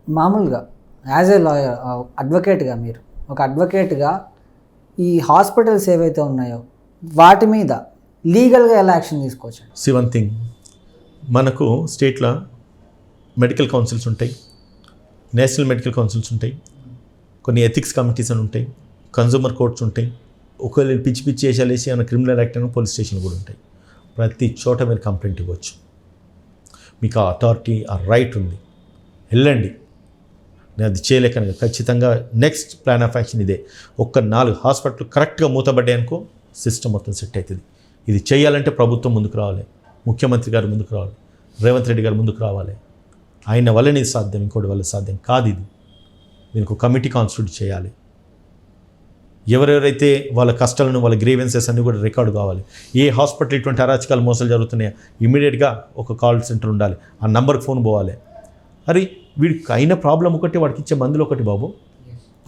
మామూలుగా as a lawyer, అడ్వకేట్గా మీరు ఒక అడ్వకేట్గా ఈ హాస్పిటల్స్ ఏవైతే ఉన్నాయో వాటి మీద లీగల్గా ఎలా యాక్షన్ తీసుకోవచ్చు? వన్ థింగ్, మనకు స్టేట్లో మెడికల్ కౌన్సిల్స్ ఉంటాయి, నేషనల్ మెడికల్ కౌన్సిల్స్ ఉంటాయి, కొన్ని ఎథిక్స్ కమిటీస్ అని ఉంటాయి, కన్జ్యూమర్ కోర్ట్స్ ఉంటాయి, ఒకవేళ పిచ్చి పిచ్చి వేసాలు వేసి ఏమైనా క్రిమినల్ యాక్ట్ అని పోలీస్ స్టేషన్ కూడా ఉంటాయి. ప్రతి చోట మీరు కంప్లైంట్ ఇవ్వచ్చు. మీకు ఆ అథారిటీ, ఆ రైట్ ఉంది, వెళ్ళండి. నేను అది చేయలేకను ఖచ్చితంగా నెక్స్ట్ ప్లాన్ ఆఫ్ యాక్షన్ ఇదే. 4 హాస్పిటల్ కరెక్ట్గా మూతబడ్డాయి అనుకో, సిస్టమ్ మొత్తం సెట్ అవుతుంది. ఇది చేయాలంటే ప్రభుత్వం ముందుకు రావాలి, ముఖ్యమంత్రి గారు ముందుకు రావాలి, రేవంత్ రెడ్డి గారు ముందుకు రావాలి. ఆయన వల్లనే ఇది సాధ్యం, ఇంకోటి వల్ల సాధ్యం కాదు. ఇది దీనికి కమిటీ కాన్స్టిట్యూట్ చేయాలి. ఎవరెవరైతే వాళ్ళ కష్టాలను, వాళ్ళ గ్రీవెన్సెస్ అన్నీ కూడా రికార్డు కావాలి. ఏ హాస్పిటల్ ఇటువంటి అరాచకాలు, మోసాలు జరుగుతున్నాయో ఇమీడియట్గా ఒక కాల్ సెంటర్ ఉండాలి, ఆ నంబర్కి ఫోన్ పోవాలి. అరే వీడికి అయిన ప్రాబ్లం ఒకటి, వాడికి ఇచ్చే మందులు ఒకటి బాబు,